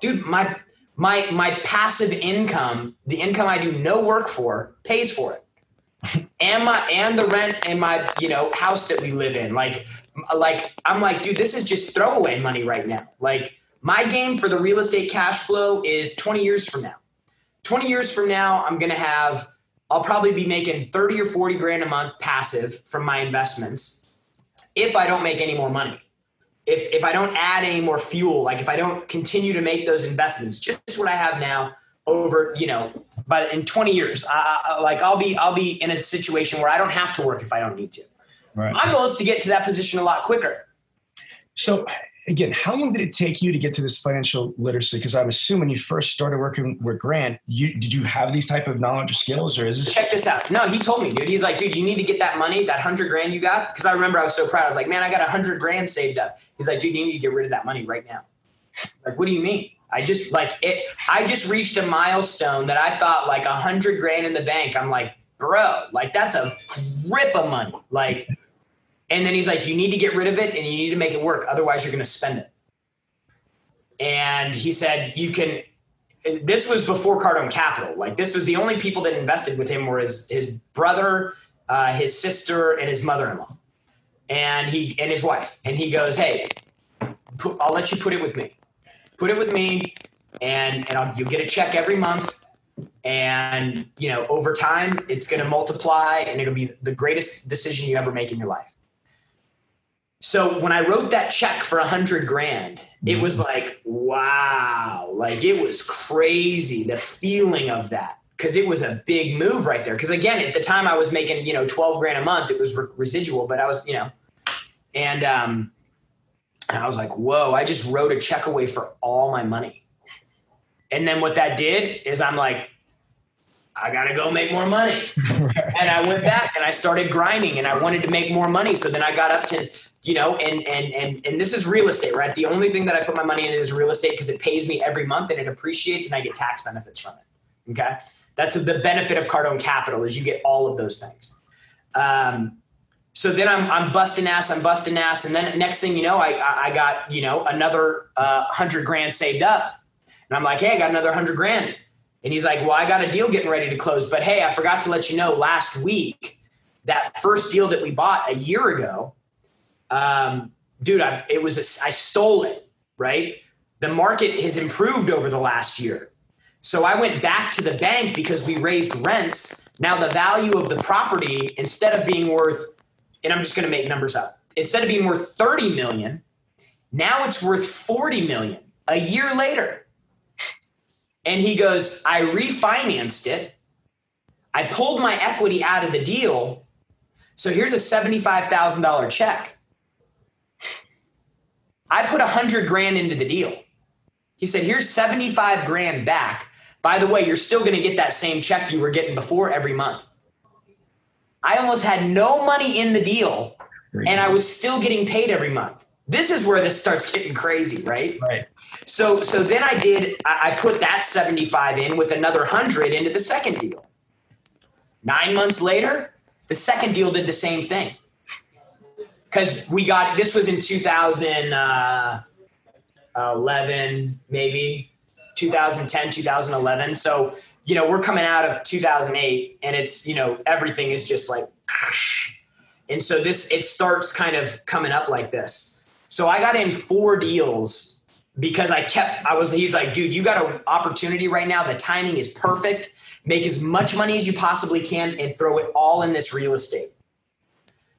B: Dude, my passive income, the income I do no work for, pays for it. and the rent in my house that we live in. Like I'm like, dude, this is just throwaway money right now. Like, my game for the real estate cash flow is 20 years from now. 20 years from now, I'll probably be making 30 or 40 grand a month passive from my investments. If I don't make any more money, if I don't add any more fuel, like if I don't continue to make those investments, just what I have now over, but in 20 years, I'll be in a situation where I don't have to work if I don't need to.
A: Right.
B: My goal is to get to that position a lot quicker.
A: So again, how long did it take you to get to this financial literacy? Because I'm assuming you first started working with Grant, did you have these type of knowledge or skills, or is this?
B: Check this out. No, he told me, dude. He's like, dude, you need to get that money, that 100 grand you got. Because I remember I was so proud. I was like, man, I got 100 grand saved up. He's like, dude, you need to get rid of that money right now. Like, what do you mean? I just reached a milestone that I thought like 100 grand in the bank. I'm like, bro, like that's a grip of money. Like, and then he's like, you need to get rid of it and you need to make it work. Otherwise you're going to spend it. And he said, this was before Cardone Capital. Like, this was the only people that invested with him were his brother, his sister, and his mother-in-law. and his wife, and he goes, hey, I'll let you put it with me. Put it with me, and you'll get a check every month. And, over time, it's going to multiply, and it'll be the greatest decision you ever make in your life. So when I wrote that check for $100,000, it was like, wow, like it was crazy. The feeling of that, because it was a big move right there. Because again, at the time I was making, $12,000 a month. It was residual, but I was, and I was like, whoa, I just wrote a check away for all my money. And then what that did is I'm like, I got to go make more money. And I went back and I started grinding, and I wanted to make more money. So then I got up to, and this is real estate, right? The only thing that I put my money in is real estate, because it pays me every month and it appreciates, and I get tax benefits from it. Okay. That's the benefit of Cardone Capital, is you get all of those things. So then I'm busting ass. And then next thing you know, I got, another $100,000 saved up. And I'm like, hey, I got another $100,000. And he's like, well, I got a deal getting ready to close, but hey, I forgot to let you know, last week, that first deal that we bought a year ago, dude, I stole it, right? The market has improved over the last year. So I went back to the bank because we raised rents. Now the value of the property, instead of being worth, and I'm just going to make numbers up, instead of being worth 30 million, now it's worth 40 million a year later. And he goes, I refinanced it. I pulled my equity out of the deal. So here's a $75,000 check. I put $100,000 into the deal. He said, here's $75,000 back. By the way, you're still going to get that same check you were getting before every month. I almost had no money in the deal, and I was still getting paid every month. This is where this starts getting crazy, right?
A: Right.
B: So then I put that 75 in with another 100 into the second deal. 9 months later, the second deal did the same thing. Because this was in 2011, maybe 2010, 2011. So, we're coming out of 2008, and it's, everything is just like, and so it starts kind of coming up like this. So I got in 4 deals because he's like, dude, you got an opportunity right now. The timing is perfect. Make as much money as you possibly can and throw it all in this real estate.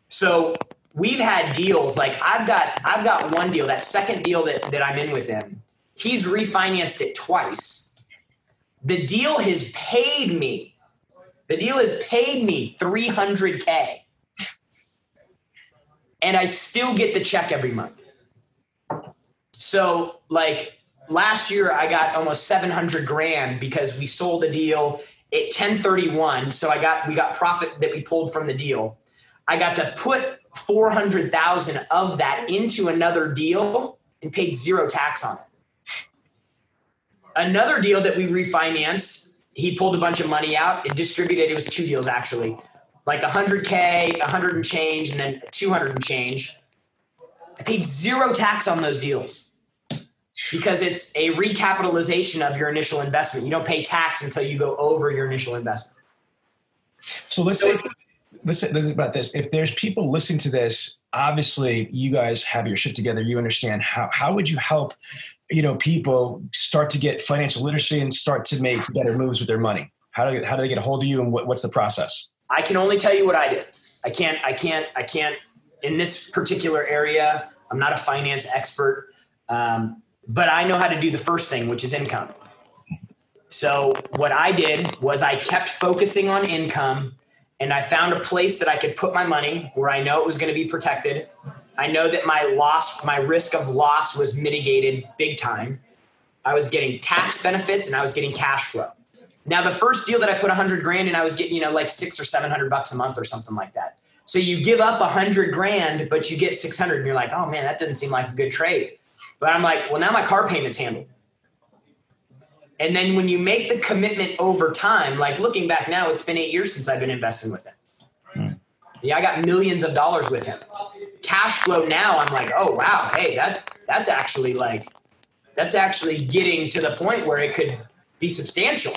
B: So we've had deals, like I've got one deal, that second deal that I'm in with him, he's refinanced it twice. The deal has paid me $300K. And I still get the check every month. So like last year I got almost $700,000 because we sold the deal at 1031. So we got profit that we pulled from the deal. I got to put 400,000 of that into another deal and paid 0 tax on it. Another deal that we refinanced, he pulled a bunch of money out and distributed. It was 2 deals actually. Like $100K, 100 and change, and then 200 and change. I paid 0 tax on those deals because it's a recapitalization of your initial investment. You don't pay tax until you go over your initial investment.
A: So let's think about this. If there's people listening to this, obviously you guys have your shit together. You understand how would you help, people start to get financial literacy and start to make better moves with their money? How do they get a hold of you, and what's the process?
B: I can only tell you what I did. I can't in this particular area. I'm not a finance expert, but I know how to do the first thing, which is income. So what I did was I kept focusing on income, and I found a place that I could put my money where I know it was going to be protected. I know that my risk of loss was mitigated big time. I was getting tax benefits and I was getting cash flow. Now, the first deal that I put $100,000 in, I was getting, like $600 or $700 a month or something like that. So you give up $100,000, but you get 600, and you're like, oh man, that doesn't seem like a good trade. But I'm like, well, now my car payment's handled. And then when you make the commitment over time, like looking back now, it's been 8 years since I've been investing with him. Yeah, I got millions of dollars with him. Cash flow now, I'm like, oh wow, hey, that's actually getting to the point where it could be substantial.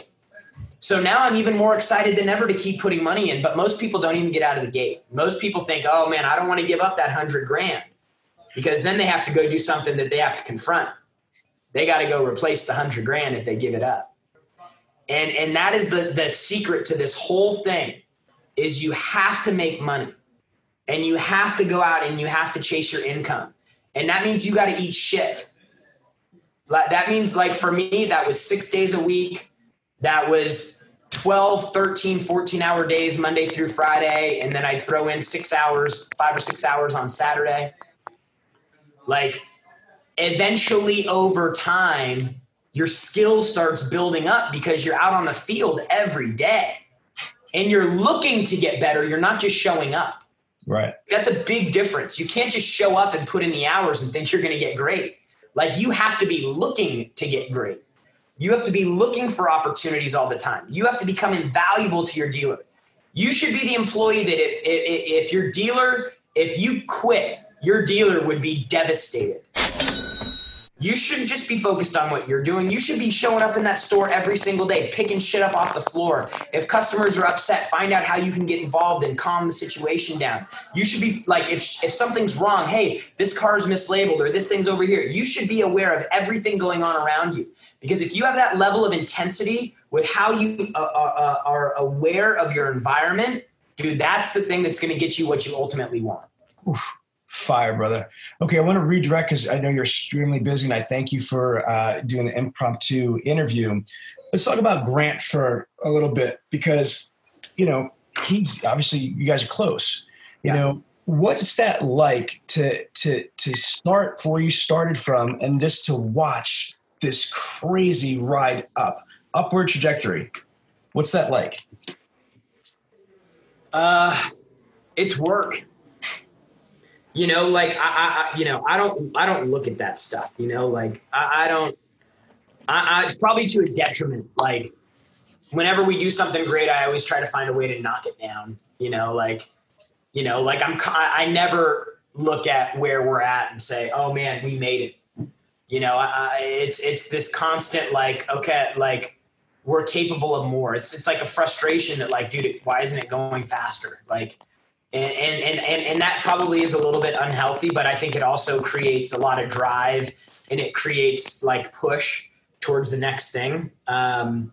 B: So now I'm even more excited than ever to keep putting money in, but most people don't even get out of the gate. Most people think, oh man, I don't want to give up that $100,000, because then they have to go do something that they have to confront. They got to go replace the $100,000 if they give it up. And that is the secret to this whole thing, is you have to make money, and you have to go out and you have to chase your income. And that means you got to eat shit. That means, like, for me, that was 6 days a week. That was 12, 13, 14-hour days, Monday through Friday. And then I'd throw in 5 or 6 hours on Saturday. Like, eventually over time, your skill starts building up because you're out on the field every day and you're looking to get better. You're not just showing up.
A: Right.
B: That's a big difference. You can't just show up and put in the hours and think you're going to get great. Like, you have to be looking to get great. You have to be looking for opportunities all the time. You have to become invaluable to your dealer. You should be the employee that if you quit, your dealer would be devastated. You shouldn't just be focused on what you're doing. You should be showing up in that store every single day, picking shit up off the floor. If customers are upset, find out how you can get involved and calm the situation down. You should be like, if something's wrong, hey, this car is mislabeled or this thing's over here. You should be aware of everything going on around you. Because if you have that level of intensity with how you are aware of your environment, dude, that's the thing that's going to get you what you ultimately want.
A: Oof. Fire, brother. Okay, I want to redirect because I know you're extremely busy, and I thank you for doing the impromptu interview. Let's talk about Grant for a little bit, because, you know, he's obviously, you guys are close. You know, what's that like to start where you started from, and just to watch this crazy ride upward trajectory? What's that like?
B: It's work. You know, like I don't look at that stuff, you know, like I probably to a detriment. Like, whenever we do something great, I always try to find a way to knock it down, I never look at where we're at and say, oh man, we made it. You know, it's this constant, like, okay, like, we're capable of more. It's like a frustration that, like, dude, why isn't it going faster? Like, and that probably is a little bit unhealthy, but I think it also creates a lot of drive, and it creates, like, push towards the next thing.
A: Wait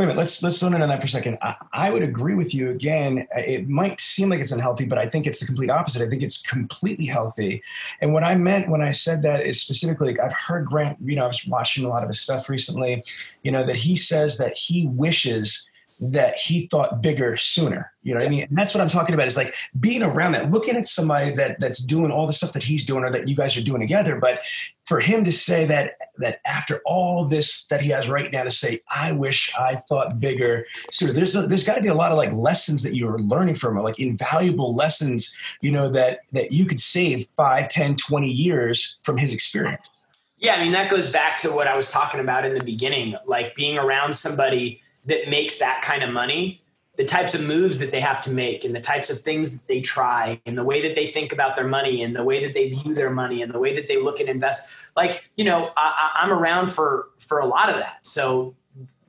A: a minute, let's zone in on that for a second. I would agree with you again. It might seem like it's unhealthy, but I think it's the complete opposite. I think it's completely healthy. And what I meant when I said that is specifically, like, I've heard Grant, you know, I was watching a lot of his stuff recently, you know, that he says that he wishes that he thought bigger sooner. You know what I mean? And that's what I'm talking about, is like being around that, looking at somebody that's doing all the stuff that he's doing, or that you guys are doing together. But for him to say that after all this that he has right now, to say, I wish I thought bigger sooner, there's got to be a lot of, like, lessons that you're learning from, or, like, invaluable lessons, you know, that you could save 5, 10, 20 years from his experience.
B: Yeah. I mean, that goes back to what I was talking about in the beginning, like being around somebody that makes that kind of money, the types of moves that they have to make, and the types of things that they try, and the way that they think about their money, and the way that they view their money, and the way that they look and invest. Like, you know, I'm around for a lot of that. So,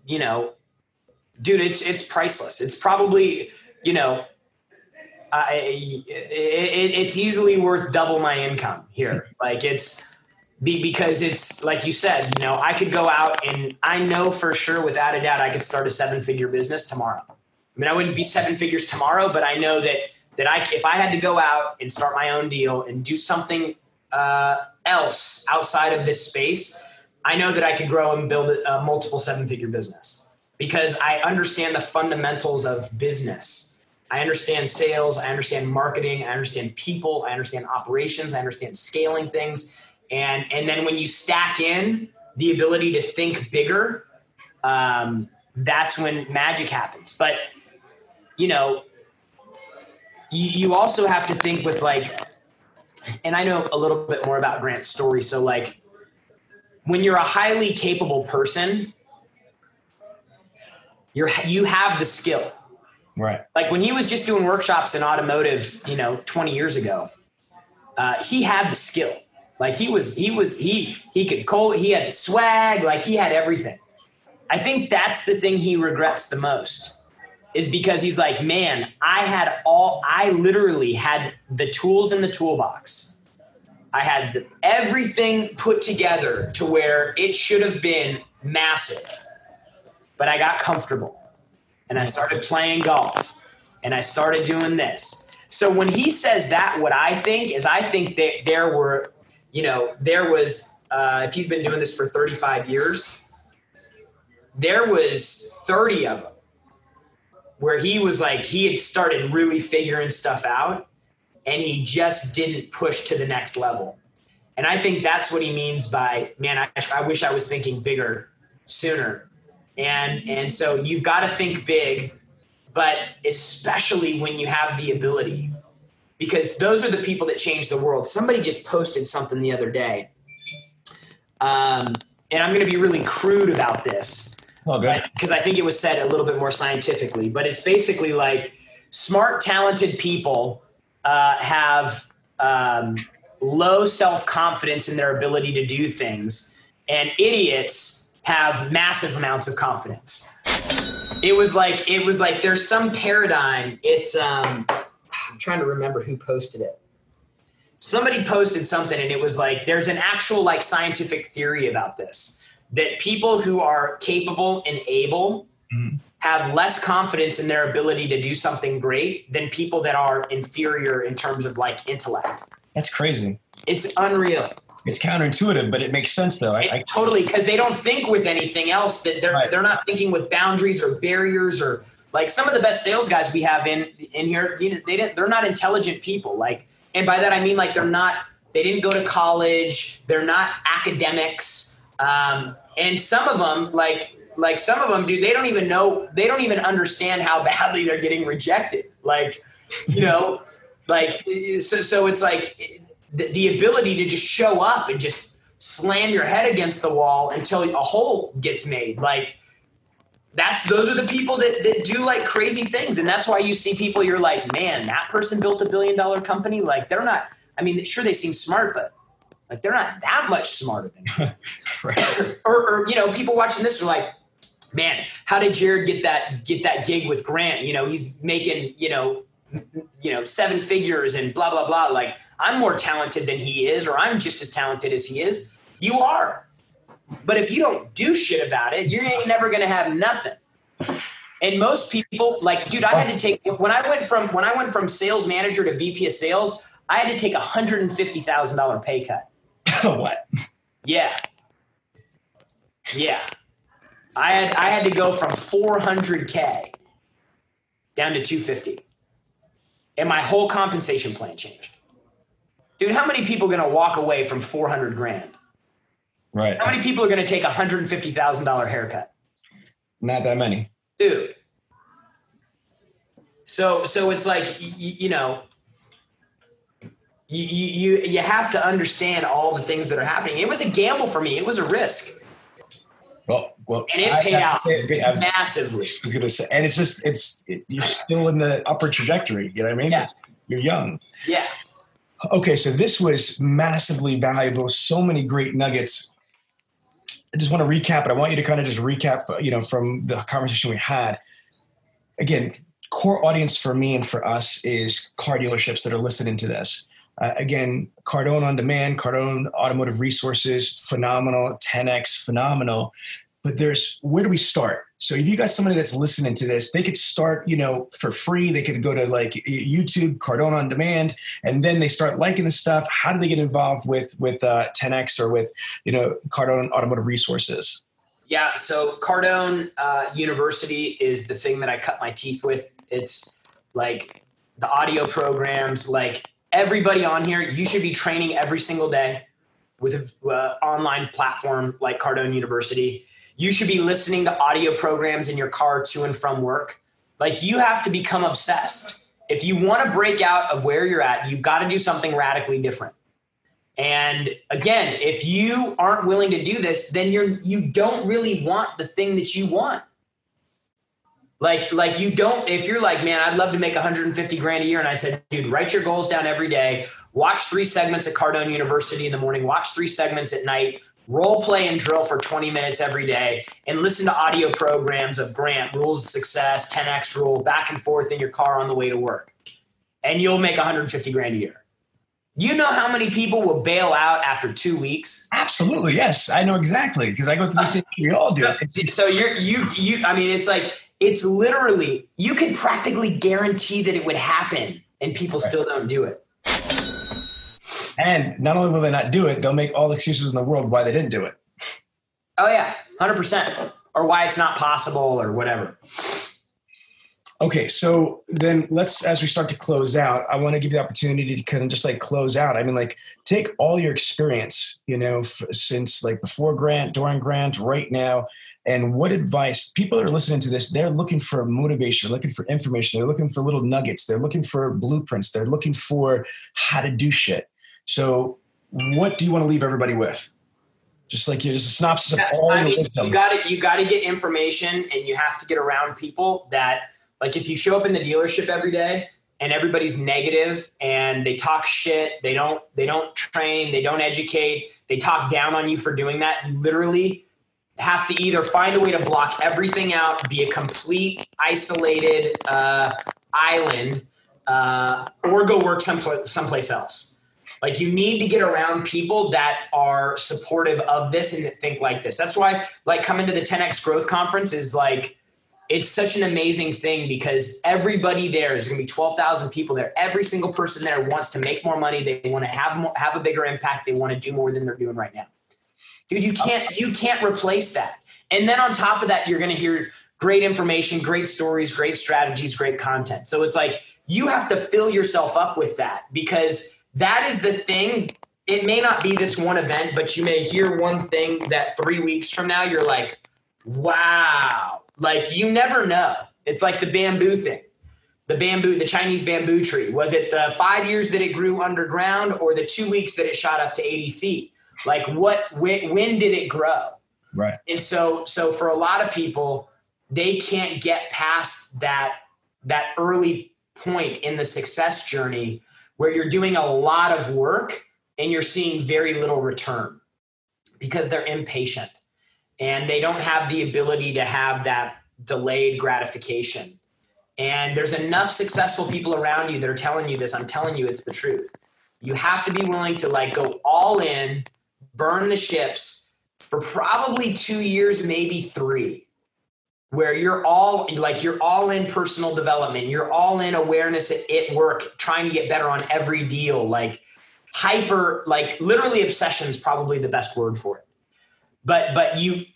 B: you know, dude, it's priceless. It's probably, you know, it's easily worth double my income here. Like, because it's like you said, you know, I could go out, and I know for sure, without a doubt, I could start a 7-figure business tomorrow. I mean, I wouldn't be 7 figures tomorrow, but I know that if I had to go out and start my own deal and do something else outside of this space, I know that I could grow and build a multiple 7-figure business, because I understand the fundamentals of business. I understand sales. I understand marketing. I understand people. I understand operations. I understand scaling things. And then when you stack in the ability to think bigger, that's when magic happens. But, you know, you also have to think with, like, and I know a little bit more about Grant's story. So, like, when you're a highly capable person, you have the skill.
A: Right. Like,
B: when he was just doing workshops in automotive, you know, 20 years ago, he had the skill. Like, he could call, he had swag, like, he had everything. I think that's the thing he regrets the most, is because he's like, man, I literally had the tools in the toolbox. I had everything put together to where it should have been massive, but I got comfortable and I started playing golf and I started doing this. So when he says that, what I think that there was, if he's been doing this for 35 years, there was 30 of them where he was like, he had started really figuring stuff out and he just didn't push to the next level. And I think that's what he means by, man, I wish I was thinking bigger sooner. And so you've got to think big, but especially when you have the ability, because those are the people that change the world. Somebody just posted something the other day. And I'm going to be really crude about this, because I think it was said a little bit more scientifically, but it's basically like smart, talented people have low self-confidence in their ability to do things, and idiots have massive amounts of confidence. It was like there's some paradigm. It's I'm trying to remember who posted it. Somebody posted something and it was like, there's an actual like scientific theory about this, that people who are capable and able have less confidence in their ability to do something great than people that are inferior in terms of like intellect.
A: That's crazy.
B: It's unreal.
A: It's counterintuitive, but it makes sense though.
B: Totally, because they don't think with anything else, that they're not thinking with boundaries or barriers, or like some of the best sales guys we have in here, they're not intelligent people. Like, and by that I mean like they didn't go to college, they're not academics, and some of them like some of them, dude, they don't even understand how badly they're getting rejected. Like, like so it's like the ability to just show up and just slam your head against the wall until a hole gets made. Like those are the people that do like crazy things. And that's why you see people, you're like, man, that person built $1 billion company. Like they're not, I mean, sure, they seem smart, but like they're not that much smarter than you.
A: Right.
B: or people watching this are like, man, how did Jarrod get that gig with Grant? He's making, 7 figures and blah, blah, blah. Like, I'm more talented than he is, or I'm just as talented as he is. You are. But if you don't do shit about it, you ain't never going to have nothing. And most people, like, dude, I had to take, when I went from sales manager to VP of sales, I had to take $150,000 pay cut.
A: What?
B: Yeah. Yeah. I had to go from 400K down to 250. And my whole compensation plan changed. Dude, how many people are going to walk away from 400 grand?
A: Right.
B: How many people are going to take $150,000 haircut?
A: Not that many.
B: Dude. So it's like, you have to understand all the things that are happening. It was a gamble for me. It was a risk.
A: Well,
B: and it paid out massively.
A: I was going to say, and you're still in the upper trajectory. You know what I mean?
B: Yeah.
A: You're young.
B: Yeah.
A: Okay. So this was massively valuable. So many great nuggets. I just want to recap it. I want you to kind of just recap, from the conversation we had. Again, core audience for me and for us is car dealerships that are listening to this. Again, Cardone on Demand, Cardone Automotive Resources, phenomenal. 10X, phenomenal. But where do we start? So if you got somebody that's listening to this, they could start, for free. They could go to like YouTube, Cardone on Demand, and then they start liking the stuff. How do they get involved with 10X or with, Cardone Automotive Resources? Yeah.
B: So Cardone University is the thing that I cut my teeth with. It's like the audio programs, like everybody on here, you should be training every single day with an online platform like Cardone University. You should be listening to audio programs in your car to and from work. Like, you have to become obsessed. If you want to break out of where you're at, you've got to do something radically different. And again, if you aren't willing to do this, then you don't really want the thing that you want. Like you don't, if you're like, man, I'd love to make 150 grand a year. And I said, dude, write your goals down every day. Watch 3 segments at Cardone University in the morning. Watch 3 segments at night. role play and drill for 20 minutes every day, and listen to audio programs of Grant, Rules of Success, 10X Rule, back and forth in your car on the way to work. And you'll make 150 grand a year. You know how many people will bail out after 2 weeks?
A: Absolutely. Yes. I know exactly. Because I go through this. We all do it.
B: So I mean, it's like, it's literally, you can practically guarantee that it would happen and people still don't do it.
A: And not only will they not do it, they'll make all the excuses in the world why they didn't do it.
B: Oh yeah, 100%. Or why it's not possible or whatever.
A: Okay, so then as we start to close out, I want to give you the opportunity to kind of just like close out. I mean, like take all your experience, since like before Grant, during Grant, right now, and what advice people that are listening to this, they're looking for motivation, looking for information. They're looking for little nuggets. They're looking for blueprints. They're looking for how to do shit. So what do you want to leave everybody with? Just a synopsis of all your wisdom.
B: You got to get information, and you have to get around people that, like, if you show up in the dealership every day and everybody's negative and they talk shit, they don't train, they don't educate, they talk down on you for doing that, you literally have to either find a way to block everything out, be a complete isolated island, or go work someplace else. Like, you need to get around people that are supportive of this and that think like this. That's why, like, coming to the 10X Growth Conference is like, it's such an amazing thing, because everybody there is going to be 12,000 people there. Every single person there wants to make more money. They want to have a bigger impact. They want to do more than they're doing right now. Dude, you can't replace that. And then on top of that, you're going to hear great information, great stories, great strategies, great content. So it's like, you have to fill yourself up with that, because that is the thing. It may not be this one event, but you may hear one thing that 3 weeks from now, you're like, wow. Like, you never know. It's like the bamboo thing, the Chinese bamboo tree. Was it the 5 years that it grew underground, or the 2 weeks that it shot up to 80 feet? Like, when did it grow?
A: Right.
B: And so for a lot of people, they can't get past that early point in the success journey where you're doing a lot of work and you're seeing very little return, because they're impatient and they don't have the ability to have that delayed gratification. And there's enough successful people around you that are telling you this. I'm telling you, it's the truth. You have to be willing to, like, go all in, burn the ships for probably 2 years, maybe 3, where you're all in personal development. You're all in awareness at work, trying to get better on every deal. Like, literally obsession is probably the best word for it. But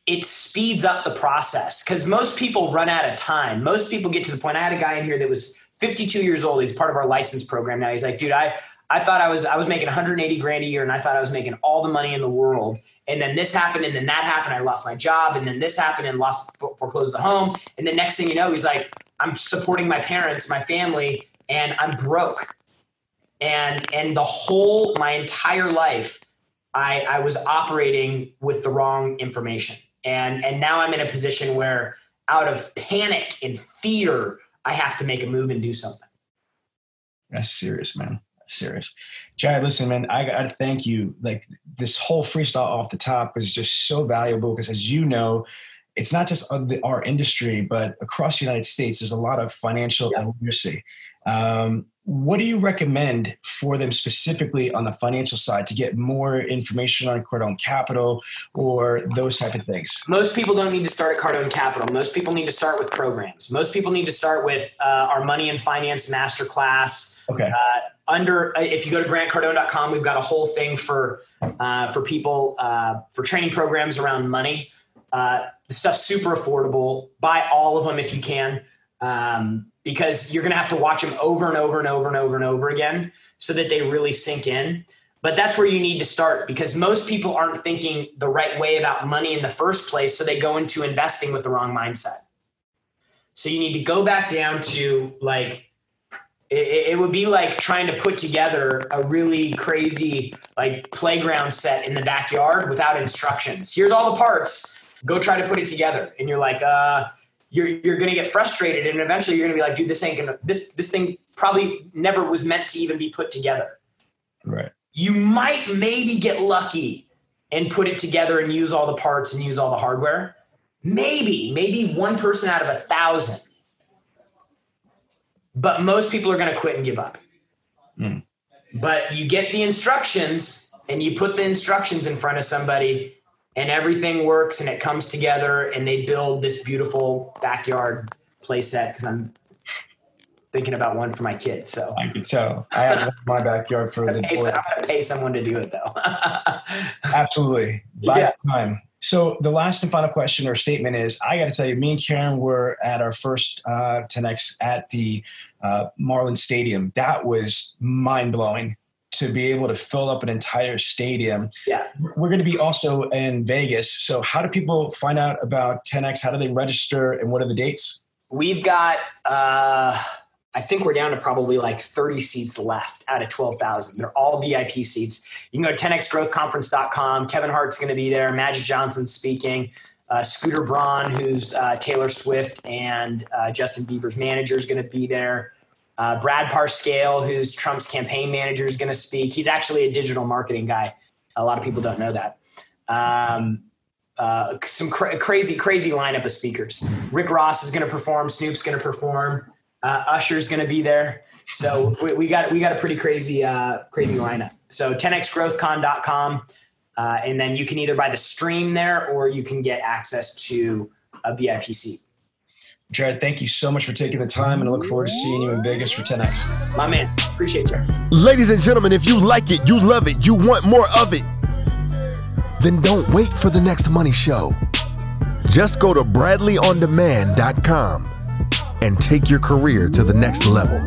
B: it speeds up the process, because most people run out of time. Most people get to the point. I had a guy in here that was 52 years old. He's part of our license program now. He's like, dude, I thought I was making 180 grand a year, and I thought I was making all the money in the world. And then this happened, and then that happened. I lost my job, and then this happened, and foreclosed the home. And the next thing you know, he's like, I'm supporting my parents, my family, and I'm broke. And my entire life, I was operating with the wrong information. And now I'm in a position where, out of panic and fear, I have to make a move and do something.
A: That's serious, man. That's serious. Jarrod, listen, man, I got to thank you. Like, this whole freestyle off the top is just so valuable, because, as you know, it's not just our industry, but across the United States, there's a lot of financial illiteracy. What do you recommend for them specifically on the financial side to get more information on Cardone Capital or those type of things? Most
B: people don't need to start at Cardone Capital. Most people need to start with programs. Most people need to start with our Money and Finance Masterclass.
A: Okay.
B: If you go to grantcardone.com, we've got a whole thing for people, for training programs around money. The stuff's super affordable. Buy all of them if you can. Because you're going to have to watch them over and over and over and over and over again so that they really sink in. But that's where you need to start, because most people aren't thinking the right way about money in the first place. So they go into investing with the wrong mindset. So you need to go back down to, like, it would be like trying to put together a really crazy, like, playground set in the backyard without instructions. Here's all the parts. Go try to put it together. And you're like, you're going to get frustrated, and eventually you're going to be like, dude, this thing probably never was meant to even be put together.
A: Right.
B: You might maybe get lucky and put it together and use all the parts and use all the hardware, maybe one person out of 1,000. But most people are going to quit and give up. But you get the instructions and you put the instructions in front of somebody and everything works and it comes together and they build this beautiful backyard playset, because I'm thinking about one for my kid. So
A: I can tell. I have one in my backyard for the
B: I'm going to pay someone to do it though.
A: Absolutely. By that time. So the last and final question or statement is, I got to tell you, me and Karen were at our first 10X at the Marlin Stadium. That was mind-blowing to be able to fill up an entire stadium.
B: Yeah.
A: We're going to be also in Vegas. So how do people find out about 10X? How do they register and what are the dates?
B: We've got, I think we're down to probably like 30 seats left out of 12,000. They're all VIP seats. You can go to 10xgrowthconference.com. Kevin Hart's going to be there. Magic Johnson's speaking. Scooter Braun, who's Taylor Swift and Justin Bieber's manager, is going to be there. Brad Parscale, who's Trump's campaign manager, is going to speak. He's actually a digital marketing guy. A lot of people don't know that. Some crazy lineup of speakers. Rick Ross is going to perform. Snoop's going to perform. Usher's going to be there. So we got a pretty crazy lineup. So 10xgrowthcon.com. And then you can either buy the stream there or you can get access to a VIP seat.
A: Jarrod, thank you so much for taking the time, and I look forward to seeing you in Vegas for 10X.
B: My man, appreciate you.
C: Ladies and gentlemen, if you like it, you love it, you want more of it, then don't wait for the next money show. Just go to bradleyondemand.com and take your career to the next level.